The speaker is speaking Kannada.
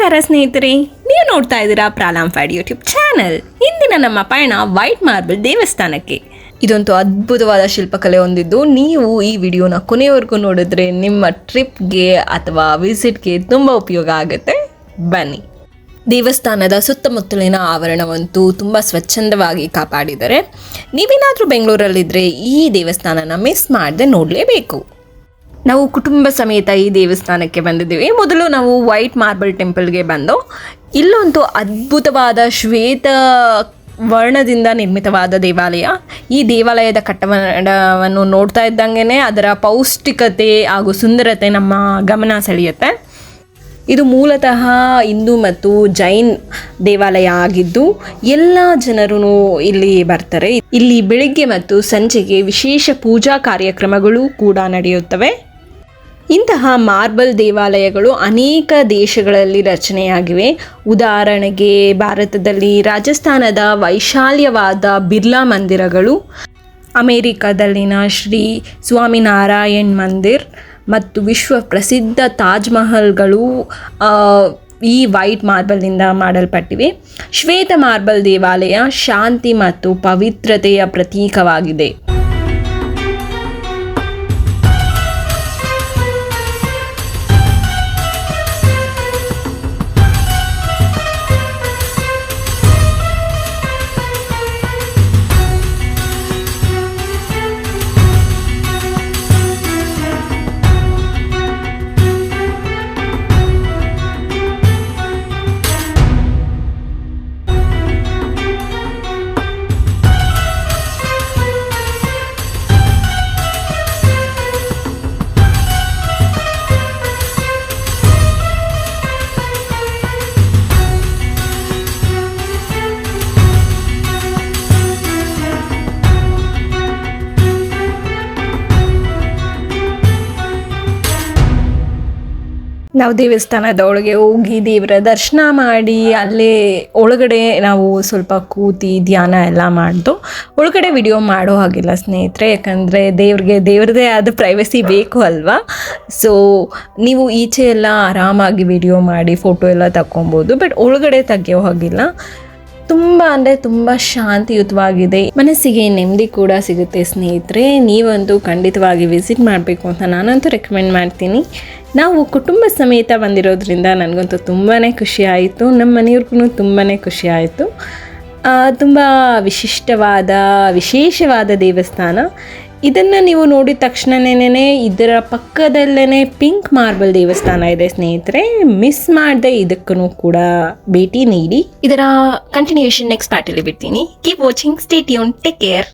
ನಮಸ್ಕಾರ ಸ್ನೇಹಿತರೆ, ನೀವು ನೋಡ್ತಾ ಇದ್ದೀರಾ ಪ್ರಾಲಾಂಫೈಡ್ ಯೂಟ್ಯೂಬ್ ಚಾನಲ್. ಇಂದಿನ ನಮ್ಮ ಪಯಣ ವೈಟ್ ಮಾರ್ಬಲ್ ದೇವಸ್ಥಾನಕ್ಕೆ. ಇದೊಂದು ಅದ್ಭುತವಾದ ಶಿಲ್ಪಕಲೆ ಹೊಂದಿದ್ದು, ನೀವು ಈ ವಿಡಿಯೋನ ಕೊನೆಯವರೆಗೂ ನೋಡಿದ್ರೆ ನಿಮ್ಮ ಟ್ರಿಪ್ಗೆ ಅಥವಾ ವಿಸಿಟ್ಗೆ ತುಂಬ ಉಪಯೋಗ ಆಗುತ್ತೆ. ಬನ್ನಿ. ದೇವಸ್ಥಾನದ ಸುತ್ತಮುತ್ತಲಿನ ಆವರಣವಂತೂ ತುಂಬ ಸ್ವಚ್ಛಂದವಾಗಿ ಕಾಪಾಡಿದ್ದಾರೆ. ನೀವೇನಾದರೂ ಬೆಂಗಳೂರಲ್ಲಿದ್ದರೆ ಈ ದೇವಸ್ಥಾನನ ಮಿಸ್ ಮಾಡದೆ ನೋಡಲೇಬೇಕು. ನಾವು ಕುಟುಂಬ ಸಮೇತ ಈ ದೇವಸ್ಥಾನಕ್ಕೆ ಬಂದಿದ್ದೀವಿ. ಮೊದಲು ನಾವು ವೈಟ್ ಮಾರ್ಬಲ್ ಟೆಂಪಲ್ಗೆ ಬಂದು, ಇಲ್ಲೊಂದು ಅದ್ಭುತವಾದ ಶ್ವೇತ ವರ್ಣದಿಂದ ನಿರ್ಮಿತವಾದ ದೇವಾಲಯ. ಈ ದೇವಾಲಯದ ಕಟ್ಟಡವನ್ನು ನೋಡ್ತಾ ಇದ್ದಂಗೆ ಅದರ ಪೌಷ್ಟಿಕತೆ ಹಾಗೂ ಸುಂದರತೆ ನಮ್ಮ ಗಮನ ಸೆಳೆಯುತ್ತೆ. ಇದು ಮೂಲತಃ ಹಿಂದೂ ಮತ್ತು ಜೈನ್ ದೇವಾಲಯ ಆಗಿದ್ದು, ಎಲ್ಲ ಜನರು ಇಲ್ಲಿ ಬರ್ತಾರೆ. ಇಲ್ಲಿ ಬೆಳಿಗ್ಗೆ ಮತ್ತು ಸಂಜೆಗೆ ವಿಶೇಷ ಪೂಜಾ ಕಾರ್ಯಕ್ರಮಗಳು ಕೂಡ ನಡೆಯುತ್ತವೆ. ಇಂತಹ ಮಾರ್ಬಲ್ ದೇವಾಲಯಗಳು ಅನೇಕ ದೇಶಗಳಲ್ಲಿ ರಚನೆಯಾಗಿವೆ. ಉದಾಹರಣೆಗೆ ಭಾರತದಲ್ಲಿ ರಾಜಸ್ಥಾನದ ವೈಶಾಲ್ಯವಾದ ಬಿರ್ಲಾ ಮಂದಿರಗಳು, ಅಮೇರಿಕಾದಲ್ಲಿನ ಶ್ರೀ ಸ್ವಾಮಿನಾರಾಯಣ್ ಮಂದಿರ್ ಮತ್ತು ವಿಶ್ವ ಪ್ರಸಿದ್ಧ ತಾಜ್ ಮಹಲ್ಗಳು ಈ ವೈಟ್ ಮಾರ್ಬಲ್ನಿಂದ ಮಾಡಲ್ಪಟ್ಟಿವೆ. ಶ್ವೇತ ಮಾರ್ಬಲ್ ದೇವಾಲಯ ಶಾಂತಿ ಮತ್ತು ಪವಿತ್ರತೆಯ ಪ್ರತೀಕವಾಗಿದೆ. ನಾವು ದೇವಸ್ಥಾನದ ಒಳಗೆ ಹೋಗಿ ದೇವರ ದರ್ಶನ ಮಾಡಿ, ಅಲ್ಲೇ ಒಳಗಡೆ ನಾವು ಸ್ವಲ್ಪ ಕೂತಿ ಧ್ಯಾನ ಎಲ್ಲ ಮಾಡ್ದು. ಒಳಗಡೆ ವಿಡಿಯೋ ಮಾಡೋ ಹಾಗಿಲ್ಲ ಸ್ನೇಹಿತರೆ, ಯಾಕಂದರೆ ದೇವ್ರದೇ ಆದ ಪ್ರೈವಸಿ ಬೇಕು ಅಲ್ವಾ. ಸೊ ನೀವು ಈಚೆ ಎಲ್ಲ ಆರಾಮಾಗಿ ವಿಡಿಯೋ ಮಾಡಿ ಫೋಟೋ ಎಲ್ಲ ತಗೊಬೋದು, ಬಟ್ ಒಳಗಡೆ ತೆಗಿಯೋ ಹಾಗಿಲ್ಲ. ತುಂಬ ಶಾಂತಿಯುತವಾಗಿದೆ. ಮನಸ್ಸಿಗೆ ನೆಮ್ಮದಿ ಕೂಡ ಸಿಗುತ್ತೆ ಸ್ನೇಹಿತರೆ. ನೀವಂತೂ ಖಂಡಿತವಾಗಿ ವಿಸಿಟ್ ಮಾಡಬೇಕು ಅಂತ ನಾನಂತೂ ರೆಕಮೆಂಡ್ ಮಾಡ್ತೀನಿ. ನಾವು ಕುಟುಂಬ ಸಮೇತ ಬಂದಿರೋದ್ರಿಂದ ನನಗಂತೂ ತುಂಬಾ ಖುಷಿ ಆಯಿತು. ನಮ್ಮ ಮನೆಯವ್ರಿಗೂ ತುಂಬಾ ಖುಷಿ ಆಯಿತು. ತುಂಬ ವಿಶೇಷವಾದ ದೇವಸ್ಥಾನ. ಇದನ್ನು ನೀವು ನೋಡಿದ ತಕ್ಷಣನೇ ಇದರ ಪಕ್ಕದಲ್ಲೇ ಪಿಂಕ್ ಮಾರ್ಬಲ್ ದೇವಸ್ಥಾನ ಇದೆ ಸ್ನೇಹಿತರೆ. ಮಿಸ್ ಮಾಡದೆ ಇದಕ್ಕೂ ಕೂಡ ಭೇಟಿ ನೀಡಿ. ಇದರ ಕಂಟಿನ್ಯೂಷನ್ ನೆಕ್ಸ್ಟ್ ಪಾರ್ಟಲ್ಲಿ ಬಿಡ್ತೀನಿ. Keep watching, stay tune, take care.